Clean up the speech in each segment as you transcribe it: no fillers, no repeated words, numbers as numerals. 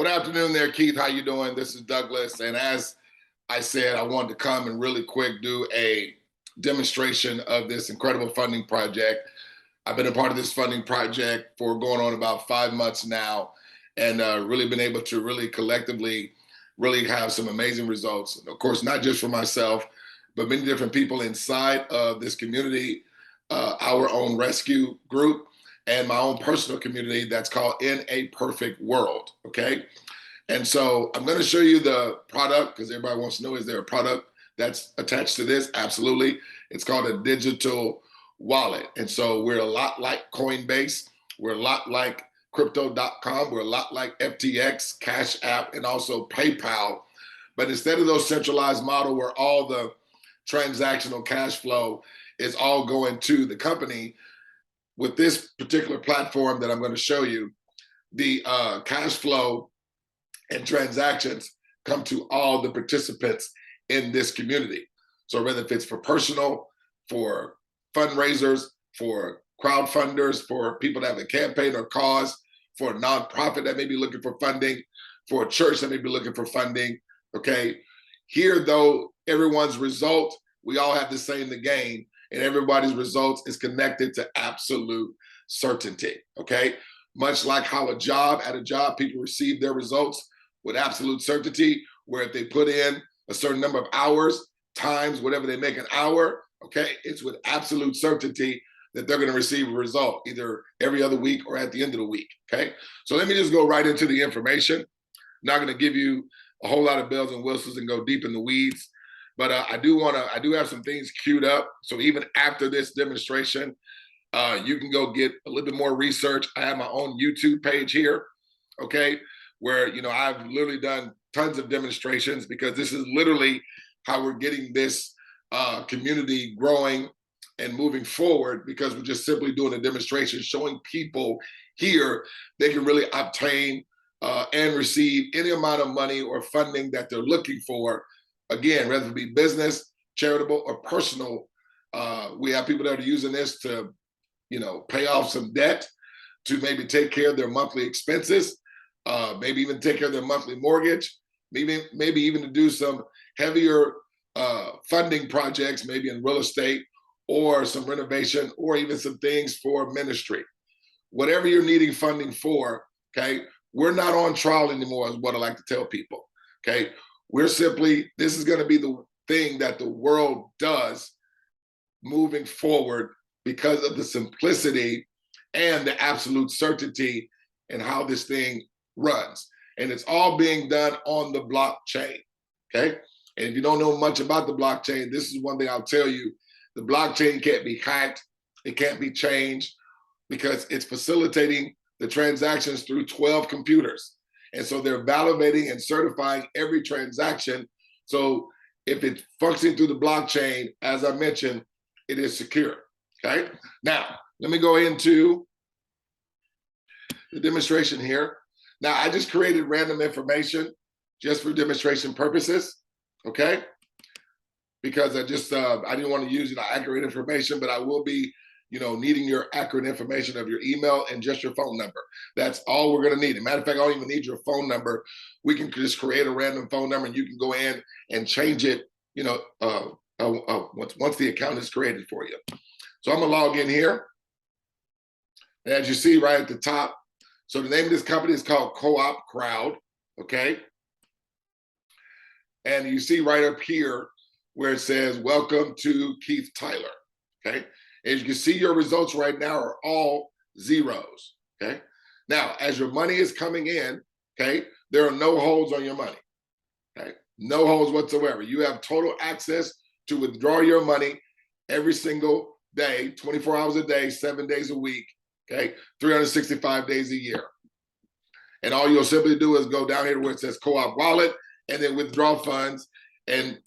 Good afternoon there, Keith. How you doing? This is Douglas. And as I said, I wanted to come and really quick do a demonstration of this incredible funding project. I've been a part of this funding project for going on about 5 months now, and really been able to really collectively really have some amazing results. And of course, not just for myself, but many different people inside of this community, our own rescue group, and my own personal community that's called In a Perfect World, okay? And so I'm gonna show you the product because everybody wants to know, is there a product that's attached to this? Absolutely. It's called a digital wallet. And so we're a lot like Coinbase. We're a lot like crypto.com. We're a lot like FTX, Cash App, and also PayPal. But instead of those centralized model where all the transactional cash flow is all going to the company, with this particular platform that I'm going to show you, the cash flow and transactions come to all the participants in this community. So whether if it's for personal, for fundraisers, for crowdfunders, for people that have a campaign or cause, for a nonprofit that may be looking for funding, for a church that may be looking for funding, okay? Here, though, everyone's result, we all have the same to gain, and everybody's results is connected to absolute certainty, okay? Much like how at a job, people receive their results with absolute certainty, where if they put in a certain number of hours, times, whatever they make an hour, okay, it's with absolute certainty that they're gonna receive a result, either every other week or at the end of the week, okay? So let me just go right into the information. I'm not gonna give you a whole lot of bells and whistles and go deep in the weeds, but I do have some things queued up. So even after this demonstration, you can go get a little bit more research. I have my own YouTube page here, okay, where I've literally done tons of demonstrations, because this is literally how we're getting this community growing and moving forward, because we're just simply doing a demonstration showing people here they can really obtain and receive any amount of money or funding that they're looking for. Again, whether it be business, charitable, or personal. We have people that are using this to pay off some debt, to maybe take care of their monthly expenses, maybe even take care of their monthly mortgage, maybe even to do some heavier funding projects, maybe in real estate, or some renovation, or even some things for ministry. Whatever you're needing funding for, okay, we're not on trial anymore, is what I like to tell people, okay? We're simply, this is gonna be the thing that the world does moving forward, because of the simplicity and the absolute certainty in how this thing runs. And it's all being done on the blockchain, okay? And if you don't know much about the blockchain, this is one thing I'll tell you. The blockchain can't be hacked, it can't be changed, because it's facilitating the transactions through 12 computers. And so they're validating and certifying every transaction. So if it's functioning through the blockchain, as I mentioned, it is secure, okay? Now, let me go into the demonstration here. Now, I just created random information just for demonstration purposes, okay? Because I didn't want to use accurate information, but I will be needing your accurate information of your email and just your phone number. That's all we're gonna need. As a matter of fact, I don't even need your phone number. We can just create a random phone number, and you can go in and change it once the account is created for you. So I'm gonna log in here. As you see right at the top, so the name of this company is called Co-op Crowd, okay? And you see right up here where it says, welcome to Keith Tyler, okay? As you can see, your results right now are all zeros, okay? Now, as your money is coming in, okay, there are no holds on your money, okay? No holds whatsoever. You have total access to withdraw your money every single day, 24 hours a day, 7 days a week, okay? 365 days a year. And all you'll simply do is go down here where it says Co-op Wallet, and then withdraw funds. And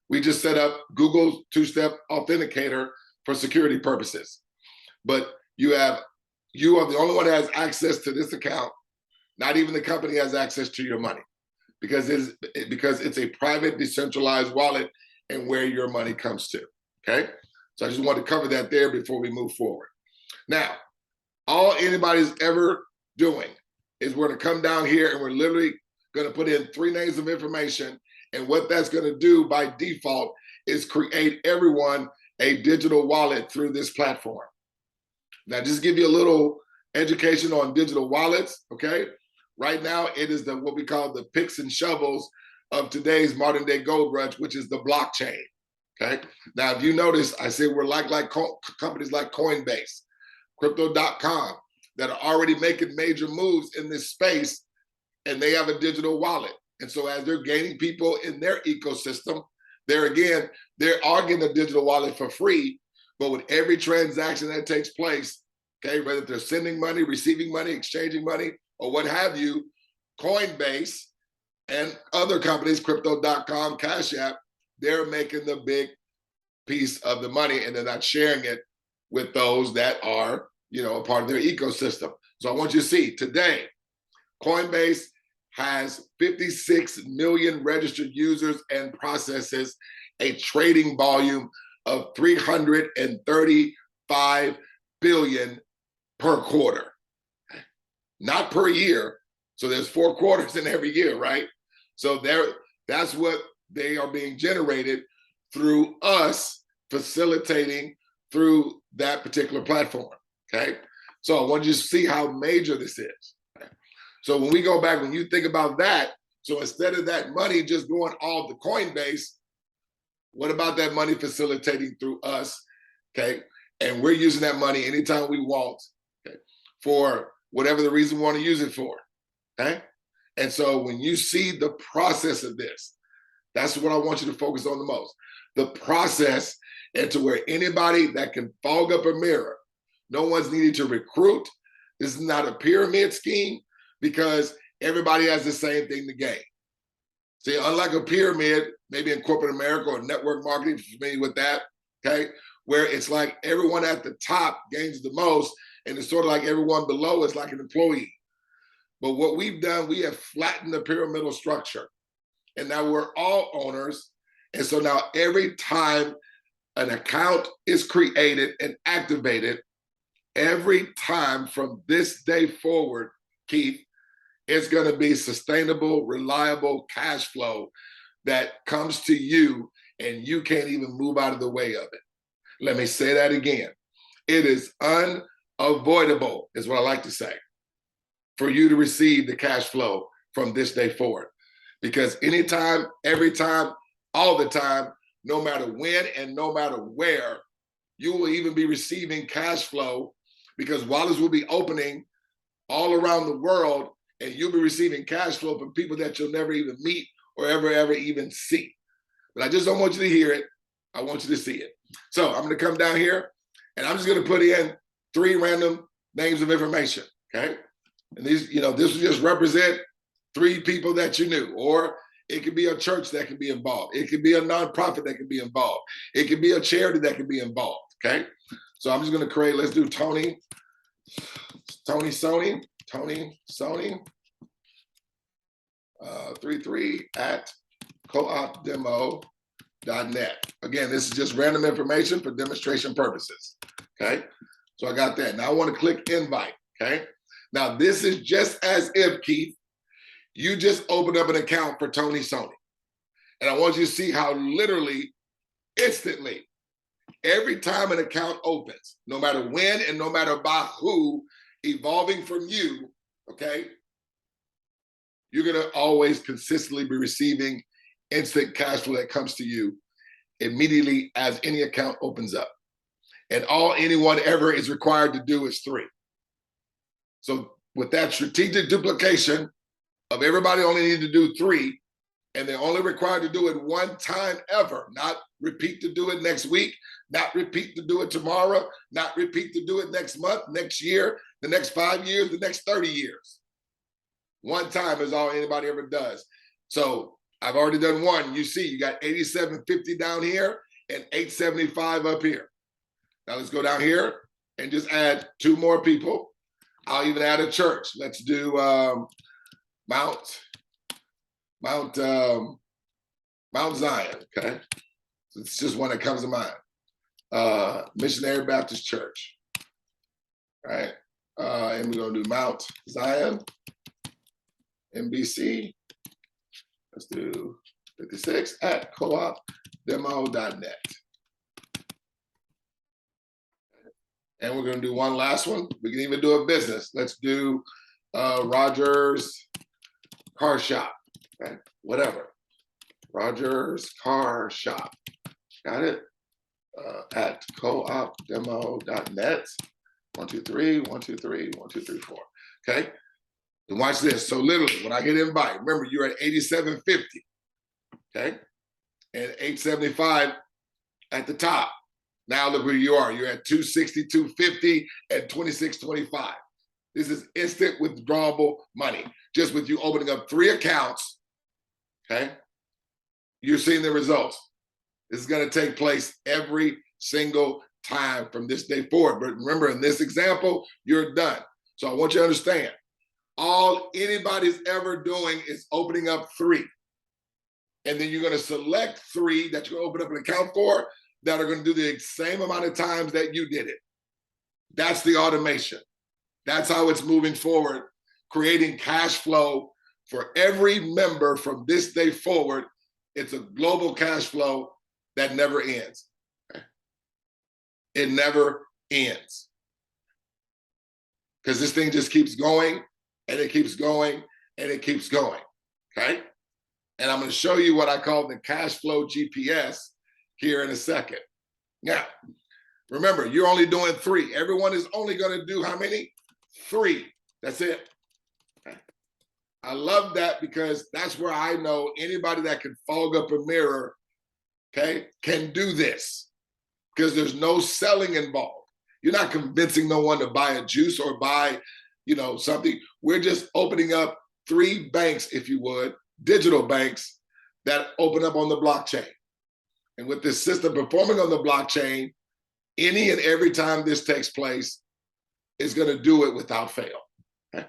we just set up Google's two-step authenticator for security purposes. But you are the only one that has access to this account. Not even the company has access to your money, because it's a private, decentralized wallet, and where your money comes to, okay? So I just want to cover that there before we move forward. Now, all anybody's ever doing is we're going to come down here and we're literally going to put in 3 names of information. And what that's going to do by default is create everyone a digital wallet through this platform. Now, just give you a little education on digital wallets, okay? Right now, it is what we call the picks and shovels of today's modern day gold rush, which is the blockchain, okay? Now, if you notice, I say we're like companies like Coinbase, Crypto.com, that are already making major moves in this space, and they have a digital wallet. And so as they're gaining people in their ecosystem, they're all getting a digital wallet for free, but with every transaction that takes place, okay, whether they're sending money, receiving money, exchanging money, or what have you, Coinbase and other companies, Crypto.com, Cash App, they're making the big piece of the money, and they're not sharing it with those that are, a part of their ecosystem. So I want you to see today, Coinbase has 56 million registered users and processes a trading volume of 335 billion per quarter, not per year. So there's 4 quarters in every year, right? So that's what they are being generated through us facilitating through that particular platform, okay? So I want you to see how major this is. Okay? So when we go back, when you think about that, so instead of that money just going all to Coinbase, what about that money facilitating through us, okay? And we're using that money anytime we want, okay, for whatever the reason we want to use it for, okay? And so when you see the process of this, that's what I want you to focus on the most. The process, and to where anybody that can fog up a mirror, no one's needed to recruit. This is not a pyramid scheme because everybody has the same thing to gain. See, unlike a pyramid, maybe in corporate America or network marketing, if you're familiar with that, okay, where it's like everyone at the top gains the most, and it's sort of like everyone below is like an employee. But what we've done, we have flattened the pyramidal structure. And now we're all owners. And so now every time an account is created and activated, every time from this day forward, Keith, it's going to be sustainable, reliable cash flow that comes to you and you can't even move out of the way of it. Let me say that again. It is unavoidable, is what I like to say, for you to receive the cash flow from this day forward. Because anytime, every time, all the time, no matter when and no matter where, you will even be receiving cash flow because wallets will be opening all around the world and you'll be receiving cash flow from people that you'll never even meet or ever even see. But I just don't want you to hear it. I want you to see it. So I'm going to come down here and I'm just going to put in 3 random names of information, okay? And these, this will just represent 3 people that you knew, or it could be a church that could be involved. It could be a nonprofit that could be involved. It could be a charity that could be involved, okay? So I'm just going to create, let's do Tony Sony, 33 at coopdemo.net. Again, this is just random information for demonstration purposes, okay? So I got that. Now I want to click invite, okay? Now this is just as if, Keith, you just opened up an account for Tony Sony. And I want you to see how literally, instantly, every time an account opens, no matter when and no matter by who, evolving from you, okay, you're going to always consistently be receiving instant cash flow that comes to you immediately as any account opens up. And all anyone ever is required to do is 3. So with that strategic duplication of everybody only need to do 3, and they're only required to do it 1 time ever, not repeat to do it next week, not repeat to do it tomorrow, not repeat to do it next month, next year, the next 5 years, the next 30 years. 1 time is all anybody ever does. So I've already done 1. You see, you got 8750 down here and 875 up here. Now let's go down here and just add 2 more people. I'll even add a church. Let's do Mount Zion, okay? It's just one that comes to mind. Missionary Baptist Church, right? And we're gonna do Mount Zion. NBC, let's do 56 at coopdemo.net. And we're going to do one last one. We can even do a business. Let's do Rogers Car Shop, okay? Whatever. Rogers Car Shop. Got it? At coopdemo.net. 1, 2, 3, 1, 2, 3, 1, 2, 3, 4. Okay? And watch this. So literally, when I hit invite, remember you're at 87.50. Okay? And 875 at the top. Now look where you are. You're at 262.50 and 26.25. This is instant withdrawable money. Just with you opening up 3 accounts, okay? You're seeing the results. This is going to take place every single time from this day forward. But remember, in this example, you're done. So I want you to understand, all anybody's ever doing is opening up 3. And then you're going to select 3 that you're going to open up an account for that are going to do the same amount of times that you did it. That's the automation. That's how it's moving forward, creating cash flow for every member from this day forward. It's a global cash flow that never ends. Okay? It never ends. Because this thing just keeps going, and it keeps going, and it keeps going, okay? And I'm going to show you what I call the cash flow GPS here in a second. Now, remember, you're only doing 3. Everyone is only going to do how many? 3. That's it. Okay. I love that because that's where I know anybody that can fog up a mirror, okay, can do this because there's no selling involved. You're not convincing no one to buy a juice or buy, something. We're just opening up 3 banks, if you would, digital banks that open up on the blockchain. And with this system performing on the blockchain, any and every time this takes place, it's going to do it without fail. Okay?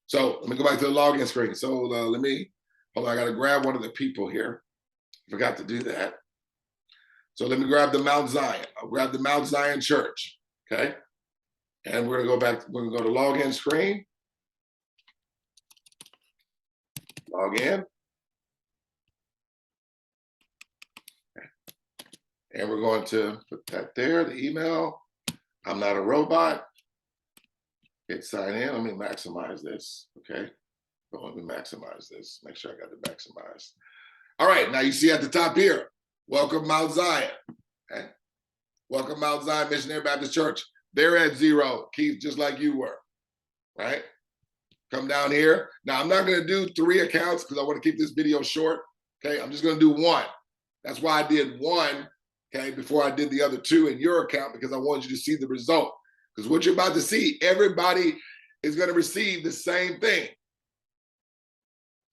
So let me go back to the login screen. So hold on, I got to grab one of the people here. Forgot to do that. So let me grab the Mount Zion. I'll grab the Mount Zion Church, okay? And we're going to go back, we're going to go to login screen. Log in. Okay. And we're going to put that there, the email. I'm not a robot. Hit sign in. Let me maximize this, okay? Let me maximize this. Make sure I got it maximized. All right, now you see at the top here, welcome Mount Zion, okay? Welcome Mount Zion Missionary Baptist Church. They're at 0, Keith, just like you were, right? Come down here. Now, I'm not gonna do 3 accounts because I wanna keep this video short, okay? I'm just gonna do 1. That's why I did 1, okay, before I did the other 2 in your account because I wanted you to see the result. Because what you're about to see, everybody is gonna receive the same thing.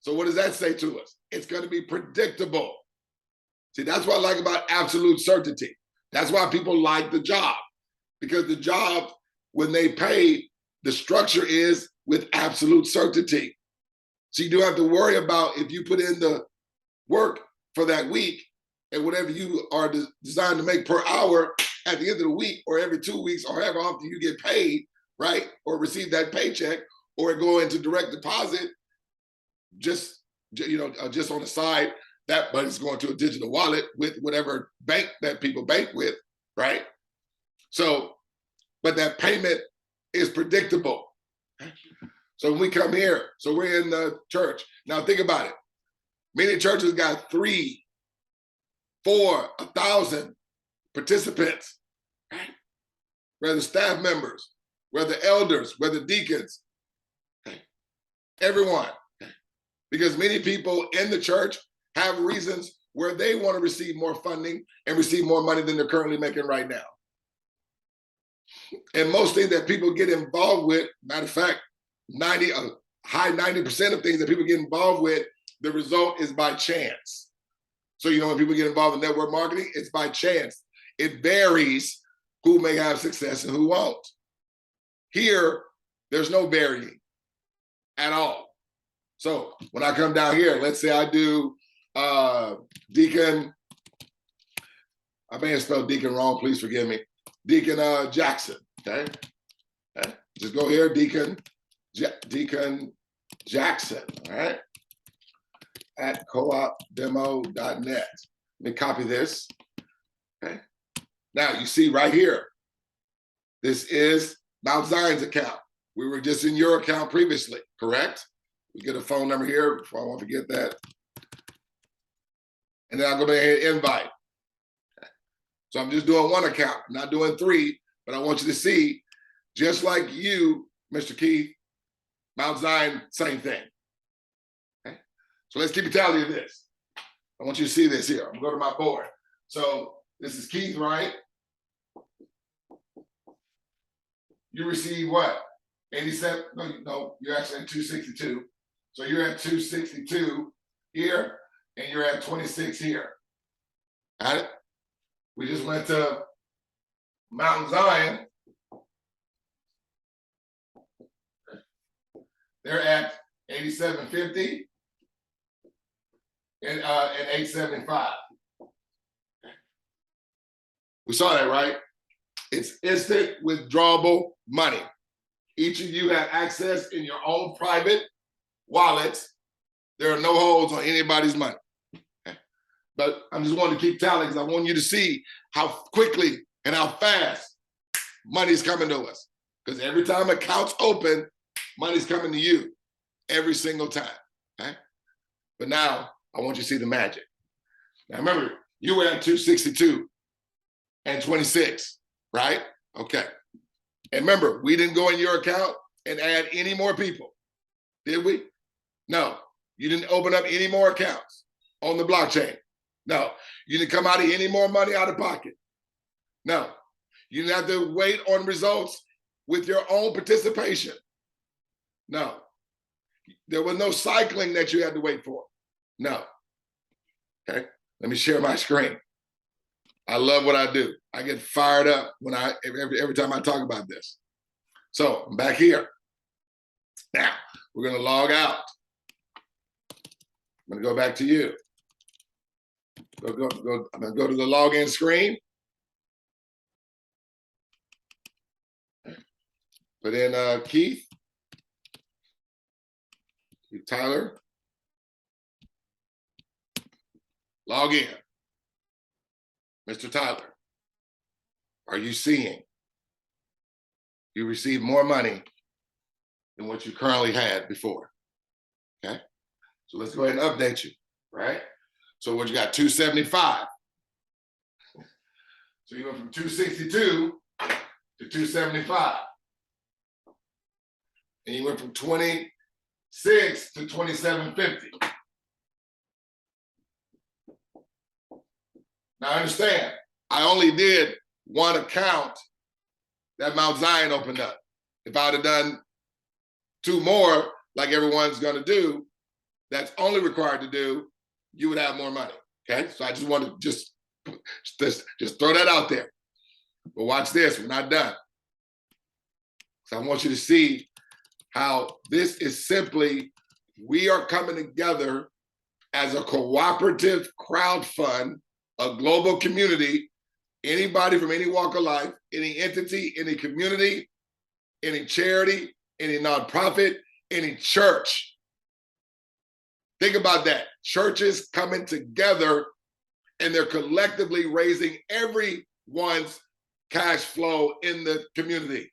So what does that say to us? It's gonna be predictable. See, that's what I like about absolute certainty. That's why people like the job. Because the job, when they pay, the structure is with absolute certainty. So you don't have to worry about if you put in the work for that week and whatever you are designed to make per hour at the end of the week or every 2 weeks or however often you get paid, right? Or receive that paycheck or go into direct deposit, just on the side, that money's going to a digital wallet with whatever bank that people bank with, right? So, but that payment is predictable. So when we come here, so we're in the church. Now think about it. Many churches got 3, 4, 1,000 participants, right? Whether staff members, whether elders, whether deacons, okay? Everyone. Okay? Because many people in the church have reasons where they want to receive more funding and receive more money than they're currently making right now. And most things that people get involved with, matter of fact, high 90% of things that people get involved with, the result is by chance. So, when people get involved in network marketing, it's by chance. It varies who may have success and who won't. Here, there's no varying at all. So when I come down here, let's say I do Deacon, I may have spelled Deacon wrong, please forgive me. Deacon Jackson, okay? Just go here, Deacon Jackson, all right, at coopdemo.net. Let me copy this. Okay. Now you see right here, this is Mount Zion's account. We were just in your account previously, correct? We get a phone number here before I want to forget that. And then I'm going to hit invite. So I'm just doing one account, I'm not doing three, but I want you to see, just like you, Mr. Keith, Mount Zion, same thing. Okay? So let's keep a tally of this. I want you to see this here. I'm going to go to my board. So this is Keith, right? You receive what? 87? No, you're actually at 262. So you're at 262 here, and you're at 26 here. Got it? We just went to Mount Zion. They're at 8750 and 875. We saw that, right? It's instant withdrawable money. Each of you have access in your own private wallets. There are no holds on anybody's money. Okay? But I'm just wanting to keep tallying because I want you to see how quickly and how fast money's coming to us. Because every time accounts open, money's coming to you every single time. Okay? But now I want you to see the magic. Now remember, you were at 262 and 26, right? Okay. And remember, we didn't go in your account and add any more people, did we? No. You didn't open up any more accounts on the blockchain. No. You didn't come out of any more money out of pocket. No. You didn't have to wait on results with your own participation. No. There was no cycling that you had to wait for. No. Okay. Let me share my screen. I love what I do. I get fired up when every time I talk about this. So I'm back here. Now we're going to log out. I'm going to go back to you. I'm going to go to the login screen. Put in Keith, Tyler. Log in. Mr. Tyler, are you seeing you receive more money than what you currently had before? Okay, so let's go ahead and update you, right? So what you got, 275. So you went from 262 to 275. And you went from 26 to 2750. Now understand, I only did one account that Mount Zion opened up. If I would have done two more, like everyone's gonna do, that's only required to do, you would have more money, okay? So I just want to just throw that out there. But watch this, we're not done. So I want you to see how this is simply, we are coming together as a cooperative crowd fund, a global community, anybody from any walk of life, any entity, any community, any charity, any nonprofit, any church. Think about that. Churches coming together and they're collectively raising everyone's cash flow in the community,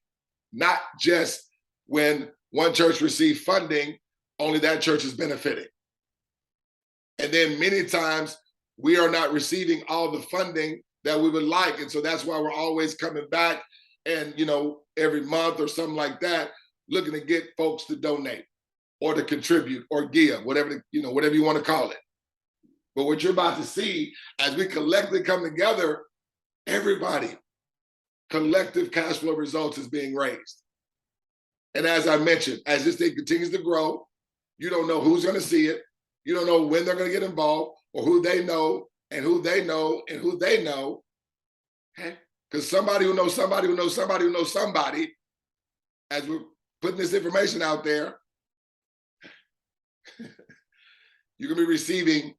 not just when one church receives funding, only that church is benefiting. And then many times we are not receiving all the funding that we would like. And so that's why we're always coming back and, every month or something like that, looking to get folks to donate or to contribute or give, whatever you want to call it. But what you're about to see, as we collectively come together, everybody, collective cash flow results is being raised. And as I mentioned, as this thing continues to grow, you don't know who's going to see it. You don't know when they're going to get involved or who they know and who they know and who they know. Okay? Because somebody who knows somebody who knows somebody who knows somebody, as we're putting this information out there, you're going to be receiving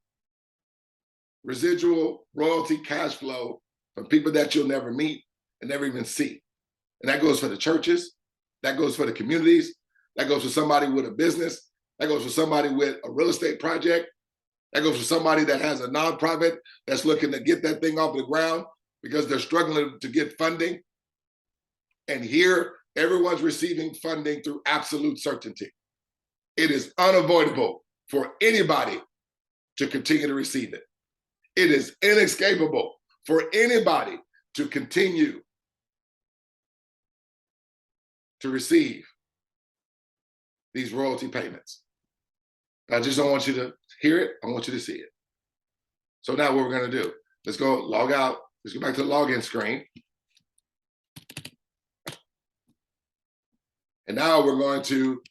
residual royalty cash flow from people that you'll never meet and never even see. And that goes for the churches, that goes for the communities, that goes for somebody with a business, That goes for somebody with a real estate project. That goes for somebody that has a nonprofit that's looking to get that thing off the ground because they're struggling to get funding. And here, everyone's receiving funding through absolute certainty. It is unavoidable for anybody to continue to receive it. It is inescapable for anybody to continue to receive these royalty payments. I just don't want you to hear it. I want you to see it. So now what we're going to do, let's go log out. Let's go back to the login screen. And now we're going to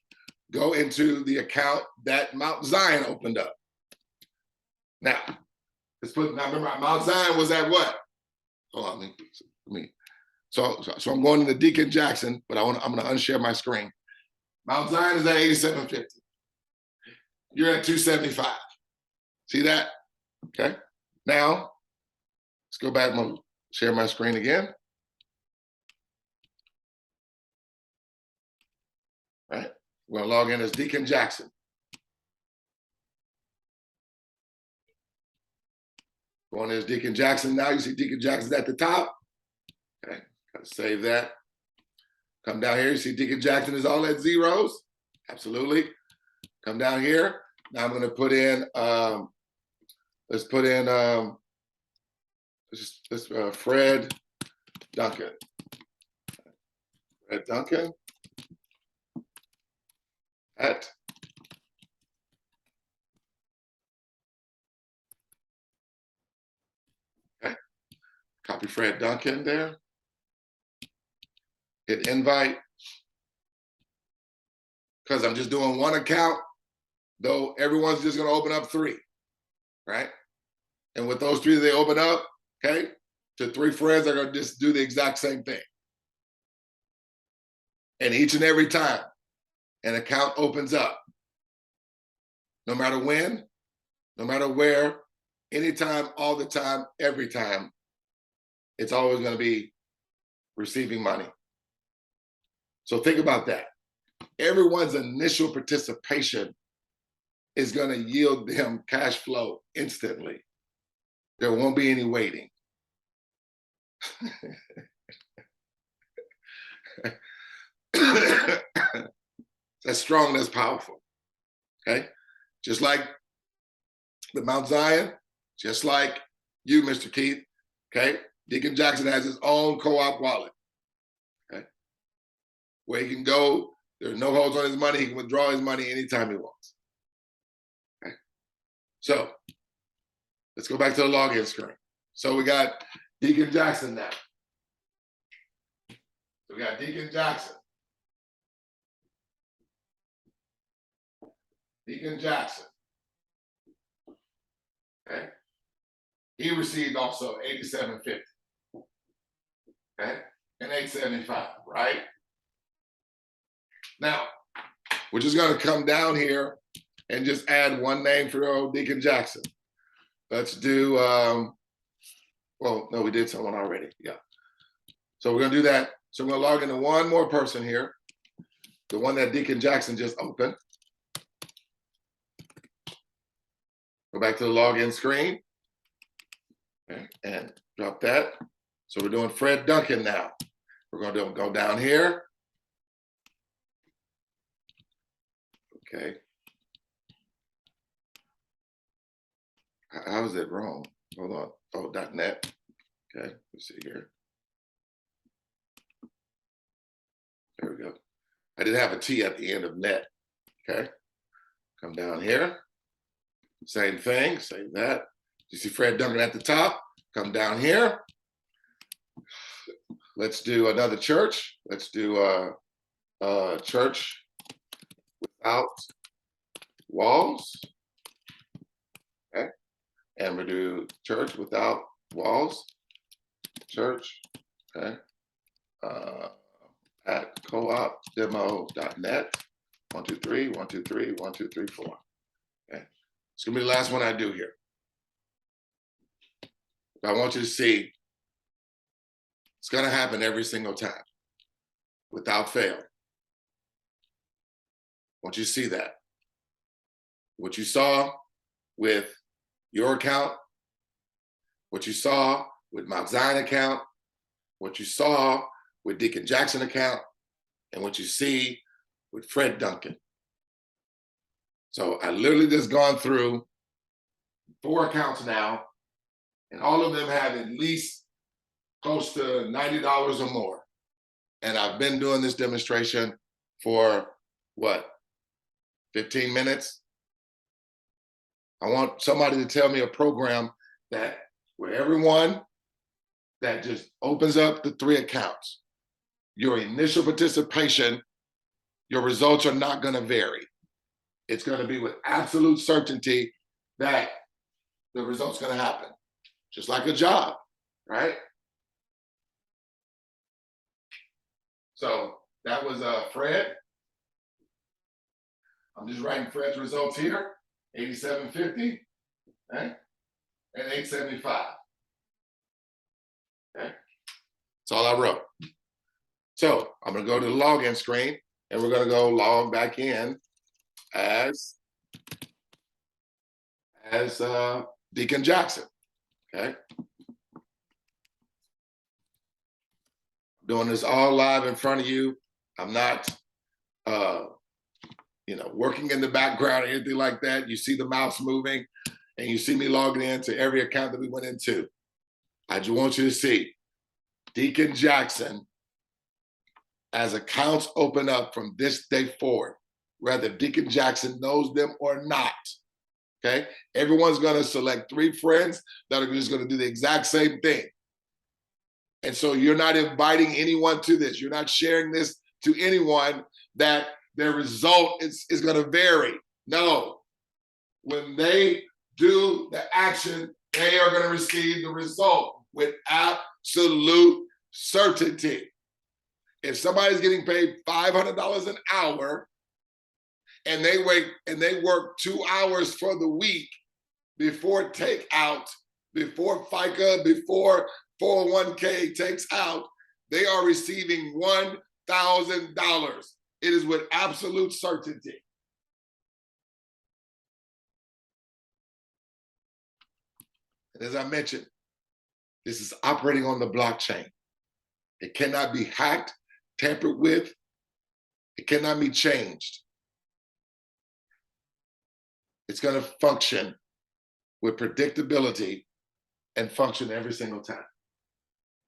go into the account that Mount Zion opened up. Now, now remember, Mount Zion was at what? Hold on, let me. So I'm going into Deacon Jackson, but I'm going to unshare my screen. Mount Zion is at 8750. You're at 275. See that? Okay. Now, let's go back and share my screen again. All right. We're going to log in as Deacon Jackson. Going as Deacon Jackson now. You see Deacon Jackson's at the top. Okay. Got to save that. Come down here. You see Deacon Jackson is all at zeros. Absolutely. Come down here. Now I'm going to put in, let's put in, Fred Duncan. Fred Duncan at okay. Copy Fred Duncan there. Hit invite. Because I'm just doing one account, though everyone's just going to open up 3, right? And with those 3 they open up, okay, to 3 friends are going to just do the exact same thing. And each and every time an account opens up, no matter when, no matter where, anytime, all the time, every time, it's always going to be receiving money. So think about that. Everyone's initial participation is going to yield them cash flow instantly. There won't be any waiting. That's strong, that's powerful. Okay? Just like the Mount Zion, just like you, Mr. Keith, okay? Deacon Jackson has his own co-op wallet, okay? Where he can go, there's no holds on his money, he can withdraw his money anytime he wants. Okay? So let's go back to the login screen. So we got Deacon Jackson now. So we got Deacon Jackson. Deacon Jackson. Okay. He received also 8750. Okay. And 875, right? Now, we're just going to come down here and just add one name for old Deacon Jackson. Let's do, well, no, we did someone already. Yeah. So we're going to do that. So we're going to log into one more person here, the one that Deacon Jackson just opened. Go back to the login screen, okay, and drop that. So we're doing Fred Duncan now. We're going to go down here. Okay. How is it wrong? Hold on. Oh, .net. Okay, let's see here. There we go. I did have a T at the end of net. Okay. Come down here. Same thing, save that. You see Fred Duncan at the top, come down here. Let's do another church. Let's do a church without walls. Okay. And we do church without walls. Church, okay. At coopdemo.net. 1, 2, 3, 1, 2, 3, 1, 2, 3, 4. Okay. It's gonna be the last one I do here. I want you to see it's gonna happen every single time, without fail. I want you to see that. what you saw with your account, what you saw with Mount Zion account, what you saw with Deacon Jackson account, and what you see with Fred Duncan. So I literally just gone through 4 accounts now, and all of them have at least close to $90 or more. And I've been doing this demonstration for what, 15 minutes? I want somebody to tell me a program that where everyone that just opens up the 3 accounts, your initial participation, your results are not going to vary. It's going to be with absolute certainty that the result's going to happen, just like a job, right? So that was Fred. I'm just writing Fred's results here, 8750, okay, and 875. Okay, that's all I wrote. So I'm going to go to the login screen, and we're going to go log back in as Deacon Jackson. Okay, doing this all live in front of you. I'm not working in the background or anything like that. You see the mouse moving, and you see me logging into every account that we went into. I just want you to see Deacon Jackson as accounts open up from this day forward, whether Deacon Jackson knows them or not. Okay, everyone's going to select 3 friends that are just going to do the exact same thing. And so you're not inviting anyone to this. You're not sharing this to anyone that their result is going to vary. No. When they do the action, they are going to receive the result with absolute certainty. If somebody's getting paid $500 an hour and they work 2 hours for the week before takeout, before FICA, before 401k takes out, they are receiving $1,000. It is with absolute certainty. And as I mentioned, this is operating on the blockchain. It cannot be hacked, tampered with. It cannot be changed. It's going to function with predictability and function every single time.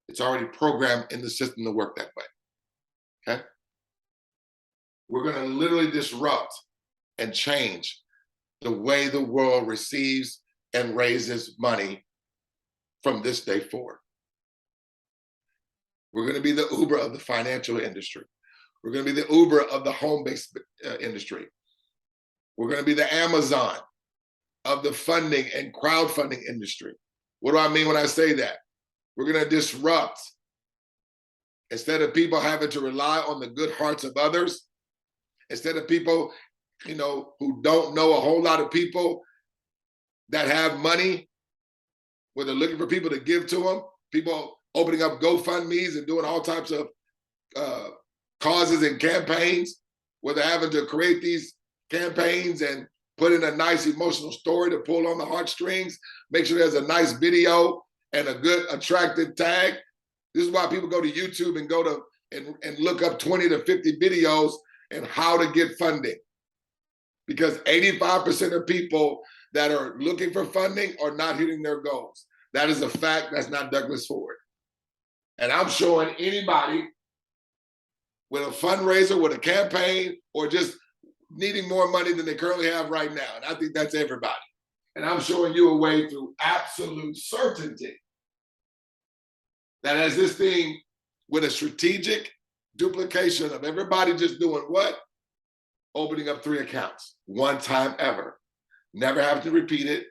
It's already programmed in the system to work that way. Okay? We're going to literally disrupt and change the way the world receives and raises money from this day forward. We're going to be the Uber of the financial industry. We're going to be the Uber of the home-based industry. We're going to be the Amazon of the funding and crowdfunding industry. What do I mean when I say that? We're going to disrupt. Instead of people having to rely on the good hearts of others, instead of people, who don't know a whole lot of people that have money, where they're looking for people to give to them, people opening up GoFundMes and doing all types of causes and campaigns, where they're having to create these campaigns and put in a nice emotional story to pull on the heartstrings, make sure there's a nice video and a good attractive tag. This is why people go to YouTube and go to and look up 20 to 50 videos and how to get funding. Because 85% of people that are looking for funding are not hitting their goals. That is a fact. That's not Douglas Ford. And I'm showing anybody with a fundraiser, with a campaign, or just needing more money than they currently have right now. And I think that's everybody. And I'm showing you a way through absolute certainty that as this thing with a strategic duplication of everybody just doing what? Opening up 3 accounts, one time ever. Never have to repeat it.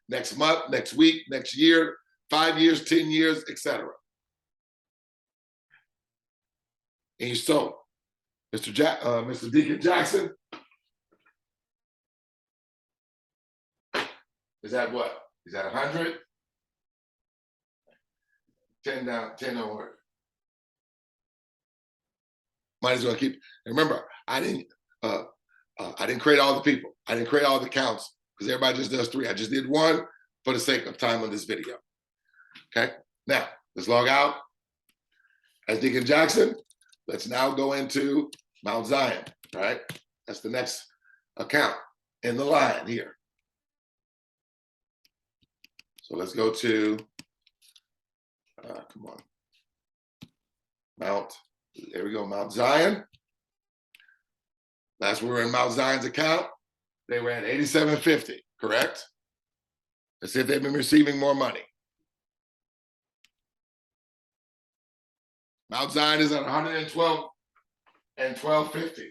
Next month, next week, next year, 5 years, 10 years, etc. And so, Mr. Deacon Jackson, is that what? Is that 100? 10 down, 10 over. Might as well keep. And remember, I didn't create all the people. I didn't create all the accounts because everybody just does 3. I just did 1 for the sake of time on this video. Okay, now let's log out as Deacon Jackson. Let's now go into Mount Zion, right? That's the next account in the line here. So let's go to, come on, there we go, Mount Zion. Last we were in Mount Zion's account, they were at 87.50, correct? Let's see if they've been receiving more money. Mount Zion is at 112 and 12.50.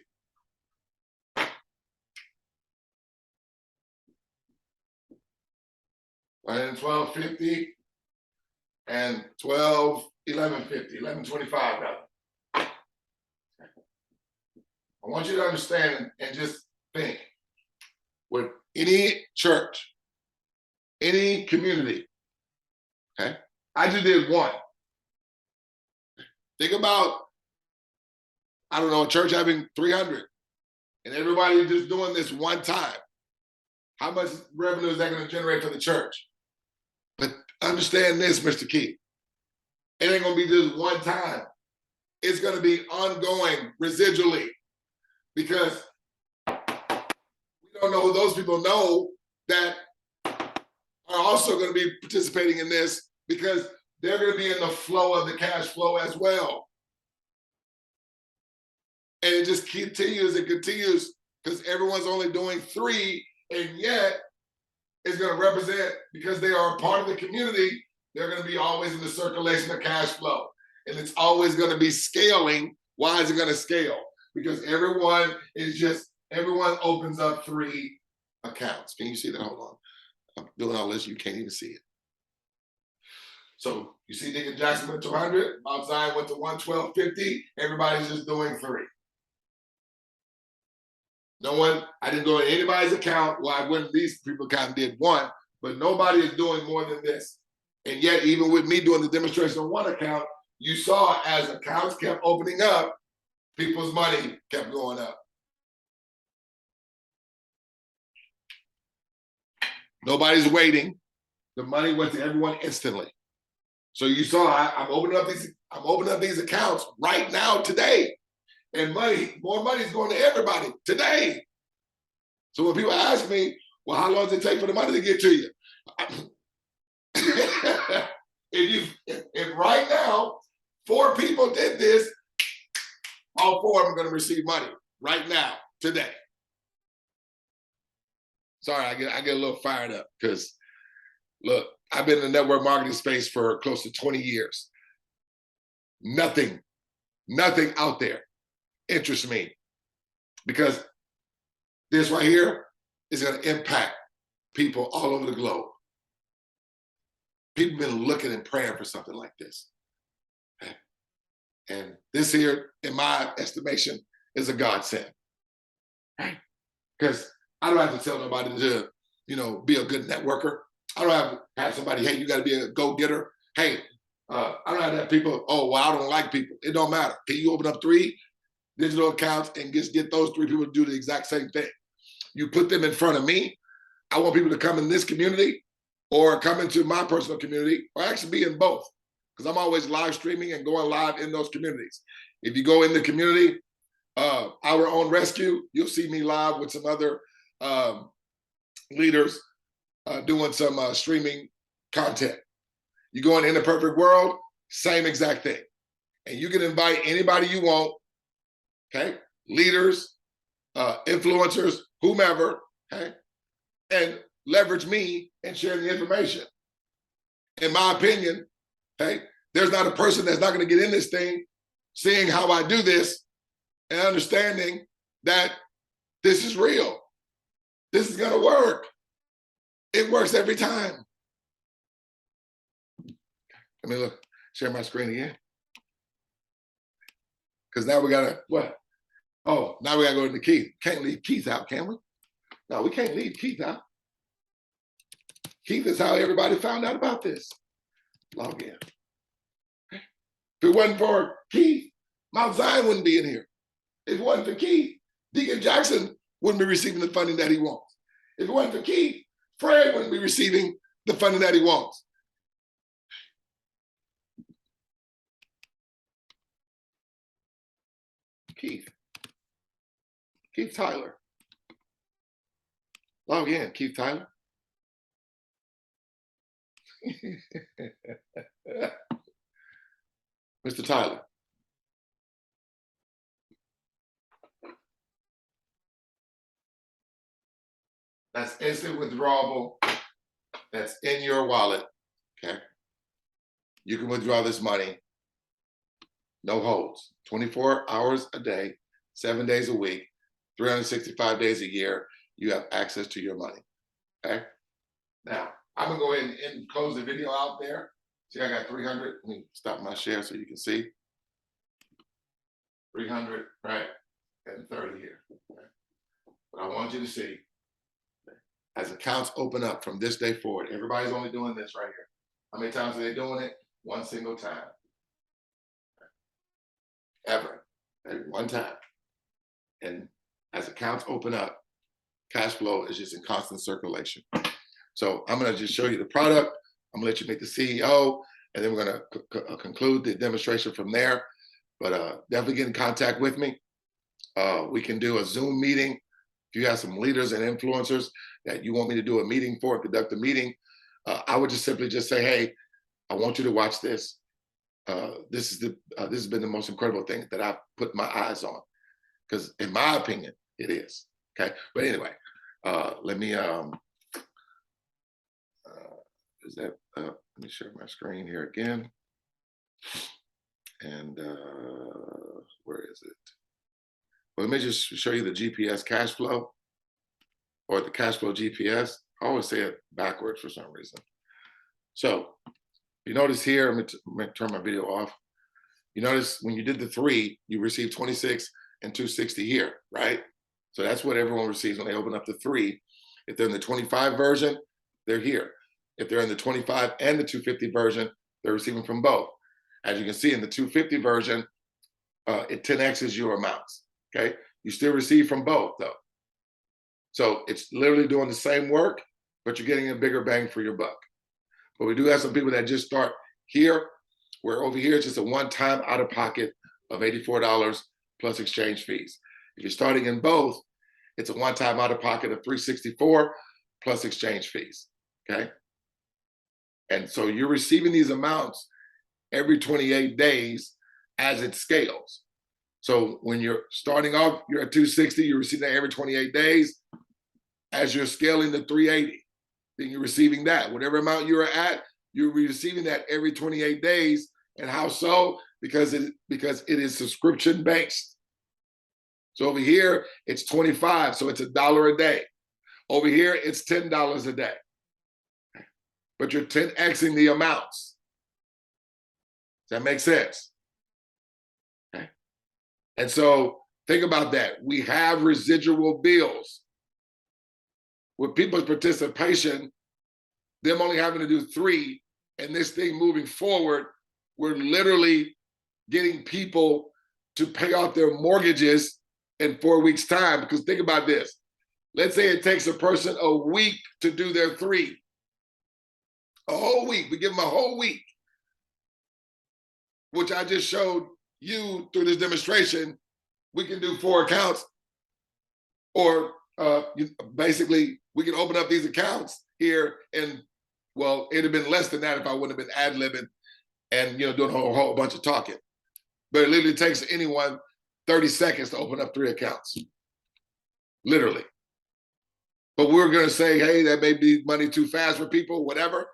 And 12.50 and 11.50, 11.25 rather. I want you to understand and just think, with any church, any community, okay? I just did 1. Think about, I don't know, a church having 300 and everybody just doing this one time. How much revenue is that going to generate for the church? But understand this, Mr. Keith. It ain't going to be just one time. It's going to be ongoing, residually, because we don't know who those people know that are also going to be participating in this, because they're going to be in the flow of the cash flow as well. And it just continues and continues because everyone's only doing 3, and yet it's going to represent, because they are a part of the community, they're going to be always in the circulation of cash flow. And it's always going to be scaling. Why is it going to scale? Because everyone opens up 3 accounts. Can you see that? Hold on. I'm doing all this, you can't even see it. So you see Deacon Jackson went to 100, Mount Zion went to 112.50, everybody's just doing 3. I didn't go in anybody's account. Well, I went, these people kind of did 1, but nobody is doing more than this. And yet, even with me doing the demonstration on 1 account, you saw as accounts kept opening up, people's money kept going up. Nobody's waiting. The money went to everyone instantly. So you saw I'm opening up these accounts right now today. And more money is going to everybody today. So when people ask me, well, how long does it take for the money to get to you? if right now 4 people did this, all 4 of them are going to receive money right now, today. Sorry, I get a little fired up because, look, I've been in the network marketing space for close to 20 years. Nothing out there interests me, because this right here is going to impact people all over the globe. People have been looking and praying for something like this. And this here, in my estimation, is a godsend. Because I don't have to tell nobody to, be a good networker. I don't have to have somebody, hey, you got to be a go-getter. Hey, I don't have to have people, oh, well, I don't like people. It don't matter. Can you open up 3 digital accounts and just get those 3 people to do the exact same thing? You put them in front of me. I want people to come in this community or come into my personal community, or actually be in both, because I'm always live streaming and going live in those communities. If you go in the community, Our Own Rescue, you'll see me live with some other leaders doing some streaming content. You go in the Perfect World, same exact thing. And you can invite anybody you want, okay? Leaders, influencers, whomever, okay? And leverage me and share the information. In my opinion, okay, there's not a person that's not gonna get in this thing seeing how I do this and understanding that this is real. This is gonna work. It works every time. Let me look, share my screen again. Because now we gotta, what? Oh, now we gotta go to Keith. Can't leave Keith out, can we? No, we can't leave Keith out. Keith is how everybody found out about this. Log in. If it wasn't for Keith, Mount Zion wouldn't be in here. If it wasn't for Keith, Deacon Jackson wouldn't be receiving the funding that he wants. If it wasn't for Keith, Fred wouldn't be receiving the funding that he wants. Keith Tyler. Log in, Keith Tyler. Mr. Tyler. That's instant withdrawable. That's in your wallet. Okay. You can withdraw this money. No holds. 24 hours a day, 7 days a week, 365 days a year. You have access to your money. Okay. Now, I'm going to go ahead and close the video out there. See, I got 300. Let me stop my share so you can see. 300, right? And 30 here. Okay. But I want you to see, as accounts open up from this day forward, everybody's only doing this right here. How many times are they doing it? One single time. Ever. One time. And as accounts open up, cash flow is just in constant circulation. So I'm going to just show you the product. I'm going to let you make the CEO, and then we're going to conclude the demonstration from there. But definitely get in contact with me. We can do a Zoom meeting. If you have some leaders and influencers that you want me to do a meeting for, conduct a meeting, I would just simply just say, hey, I want you to watch this. This has been the most incredible thing that I've put my eyes on, because in my opinion, it is. Okay, but anyway, let me let me share my screen here again, and where is it? Well, let me just show you the GPS cash flow, or the cash flow GPS. I always say it backwards for some reason. So you notice here, I'm going to turn my video off. You notice when you did the 3, you received 26 and 260 here, right? So that's what everyone receives when they open up the 3. If they're in the 25 version, they're here. If they're in the 25 and the 250 version, they're receiving from both. As you can see in the 250 version, it 10x's your amounts, okay? You still receive from both though. So it's literally doing the same work, but you're getting a bigger bang for your buck. But we do have some people that just start here, where over here it's just a one-time out-of-pocket of $84 plus exchange fees. If you're starting in both, it's a one-time out-of-pocket of $364 plus exchange fees, okay? And so you're receiving these amounts every 28 days as it scales. So when you're starting off, you're at 260, you're receiving that every 28 days. As you're scaling to 380, then you're receiving that. Whatever amount you're at, you're receiving that every 28 days. And how so? Because it is subscription based. So over here, it's 25, so it's $1 a day. Over here, it's $10 a day. But you're 10xing the amounts. Does that make sense? Okay. And so think about that. We have residual bills. With people's participation, them only having to do 3, and this thing moving forward, we're literally getting people to pay off their mortgages in 4 weeks' time. Because think about this. Let's say it takes a person a week to do their 3. A whole week. We give them a whole week, which I just showed you through this demonstration. We can do 4 accounts, or basically we can open up these accounts here, and well, it'd have been less than that if I wouldn't have been ad-libbing and doing a whole bunch of talking. But it literally takes anyone 30 seconds to open up 3 accounts, literally. But we're going to say, hey, that may be money too fast for people, whatever.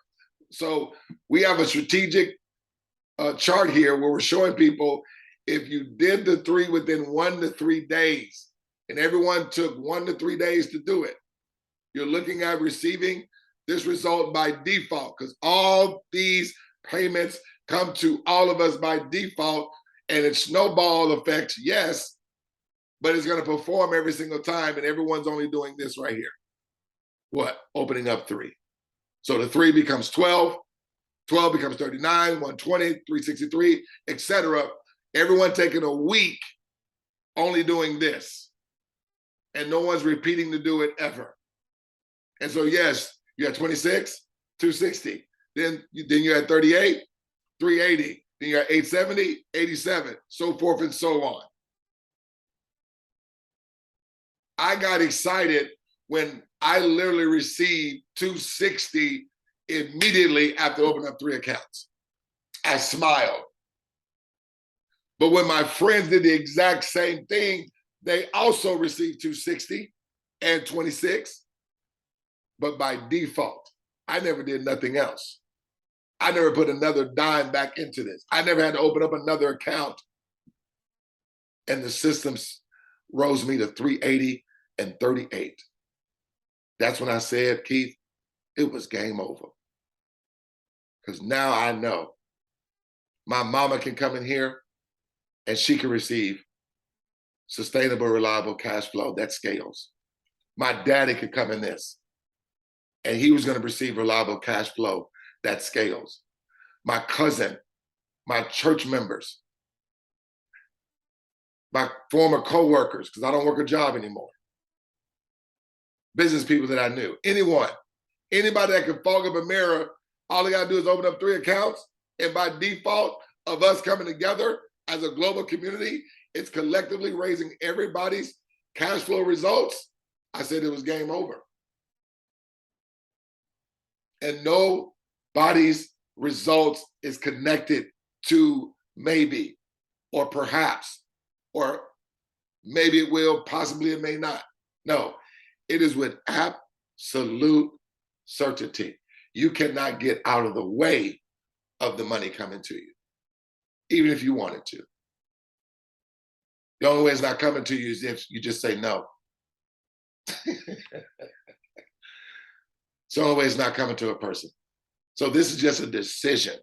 So we have a strategic chart here where we're showing people, if you did the 3 within 1 to 3 days, and everyone took 1 to 3 days to do it, you're looking at receiving this result by default, because all these payments come to all of us by default, and it's snowball effects, yes, but it's going to perform every single time, and everyone's only doing this right here. What? Opening up 3. So the 3 becomes 12, 12 becomes 39, 120, 363, etc. Everyone taking a week only doing this. and no one's repeating to do it ever. And so, yes, you're at 26, 260. Then you're at 38, 380. Then you're at 870, 87, so forth and so on. I got excited when I literally received 260 immediately after opening up 3 accounts. I smiled. But when my friends did the exact same thing, they also received 260 and 26. But by default, I never did nothing else. I never put another dime back into this. I never had to open up another account. And the systems rose me to 380 and 38. That's when I said, Keith, it was game over. Because now I know my mama can come in here and she can receive sustainable, reliable cash flow that scales. My daddy could come in this and he was going to receive reliable cash flow that scales. My cousin, my church members, my former co-workers, because I don't work a job anymore, business people that I knew, anyone, anybody that can fog up a mirror, all they got to do is open up 3 accounts. And by default of us coming together as a global community, it's collectively raising everybody's cash flow results. I said it was game over. And nobody's results is connected to maybe, or perhaps, or maybe it will, possibly it may not. No, it is with absolute certainty. You cannot get out of the way of the money coming to you, even if you wanted to. The only way it's not coming to you is if you just say no. It's the only way it's not coming to a person. So this is just a decision.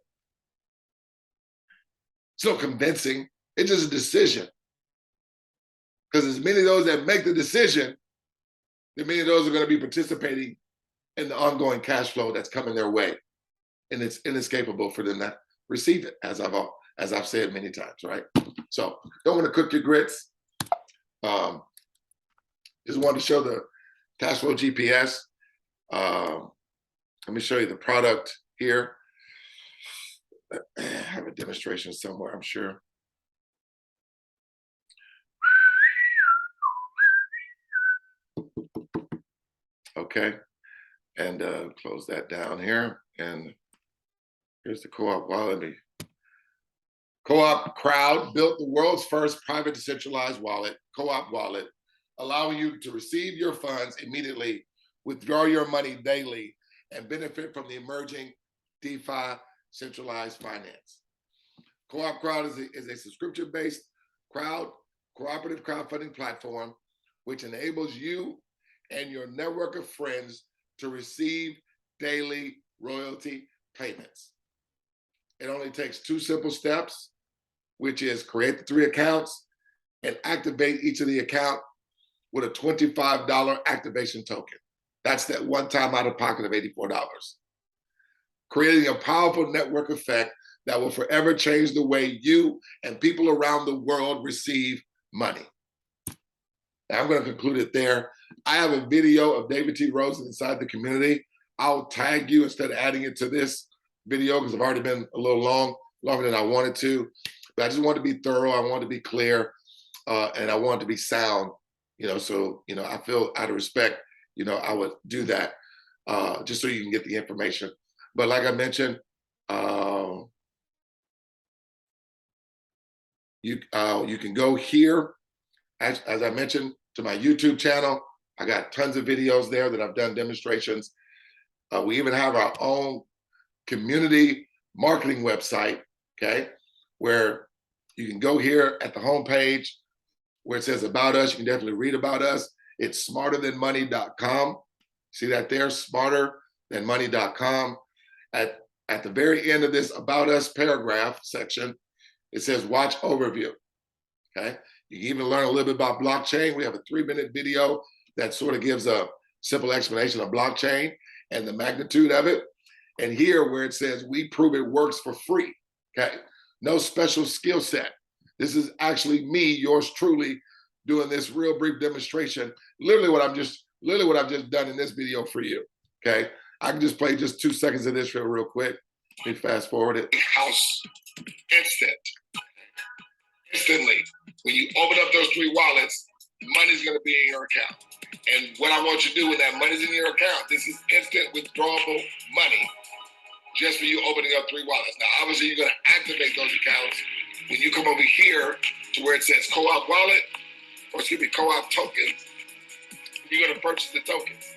It's no convincing. It's just a decision. Because as many of those that make the decision, then many of those are going to be participating in the ongoing cash flow that's coming their way. And it's inescapable for them to receive it, as I've said many times, right? So don't want to cook your grits. Just wanted to show the cash flow GPS. Let me show you the product here. I have a demonstration somewhere, I'm sure. Okay, and close that down here. And here's the Co-op wallet. Co-op Crowd built the world's first private decentralized wallet, Co-op Wallet, allowing you to receive your funds immediately, withdraw your money daily, and benefit from the emerging DeFi centralized finance. Co-op Crowd is a subscription-based cooperative crowdfunding platform which enables you and your network of friends to receive daily royalty payments. It only takes 2 simple steps, which is create the 3 accounts and activate each of the account with a $25 activation token. That's that one-time out-of-pocket of $84. Creating a powerful network effect that will forever change the way you and people around the world receive money. Now, I'm going to conclude it there. I have a video of David T. Rosen inside the community. I'll tag you instead of adding it to this video because I've already been a little longer than I wanted to. But I just want to be thorough. I want to be clear, and I want to be sound. So I feel out of respect, I would do that just so you can get the information. But like I mentioned, you can go here, as I mentioned, to my YouTube channel. I got tons of videos there that I've done demonstrations. We even have our own community marketing website, okay, where you can go here at the homepage where it says about us. You can definitely read about us. It's smarterthanmoney.com. See that there, smarterthanmoney.com. At the very end of this about us paragraph section, it says watch overview, okay? You can even learn a little bit about blockchain. We have a 3-minute video that sort of gives a simple explanation of blockchain and the magnitude of it. And here where it says we prove it works for free, okay? No special skill set. This is actually me, yours truly, doing this real brief demonstration. Literally what I've just done in this video for you. Okay, I can just play just 2 seconds of this real quick. Let me fast forward it. House instantly. When you open up those 3 wallets, money's going to be in your account. And what I want you to do when that money's in your account, this is instant withdrawable money, just for you opening up 3 wallets. Now, obviously, you're going to activate those accounts when you come over here to where it says co-op wallet, or excuse me, co-op tokens. You're going to purchase the tokens.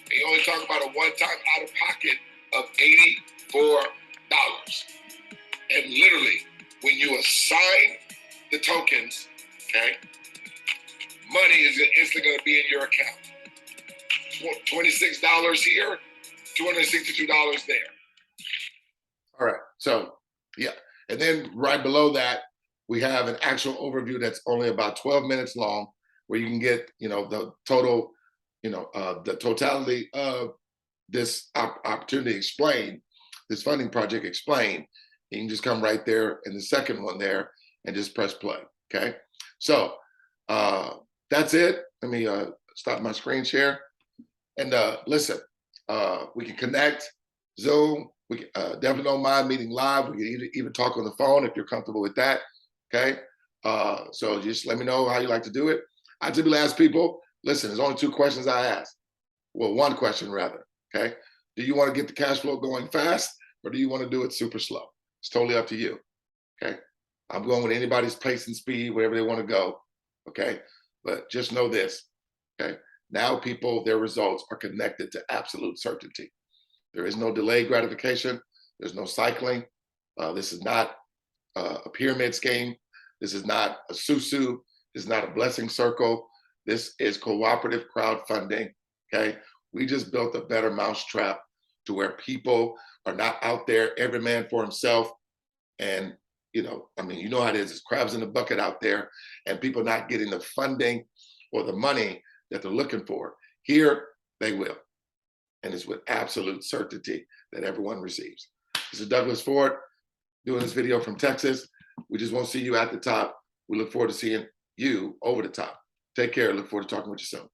And you only talk about a one-time out-of-pocket of $84. And literally, when you assign the tokens, okay, money is instantly going to be in your account. $26 here, $262 there. All right, so yeah. And then right below that, we have an actual overview that's only about 12 minutes long, where you can get, the total, the totality of this opportunity explained, this funding project explained. You can just come right there in the second one there and just press play, okay? So that's it. Let me stop my screen share. And listen, we can connect, Zoom. We can, definitely don't mind meeting live. We can even talk on the phone if you're comfortable with that, okay? So just let me know how you like to do it. I typically ask people, listen, there's only 2 questions I ask. Well, 1 question rather, okay? Do you want to get the cash flow going fast, or do you want to do it super slow? It's totally up to you, okay? I'm going with anybody's pace and speed, wherever they want to go, okay? But just know this, okay? Now people, their results are connected to absolute certainty. There is no delayed gratification. There's no cycling. This is not a pyramid scheme. This is not a susu. This is not a blessing circle. This is cooperative crowdfunding, okay? We just built a better mousetrap to where people are not out there, every man for himself. And, you know how it is. It's crabs in the bucket out there, and people not getting the funding or the money that they're looking for. Here, they will. And it's with absolute certainty that everyone receives. This is Douglas Ford doing this video from Texas. We just won't see you at the top. We look forward to seeing you over the top. Take care. Look forward to talking with you soon.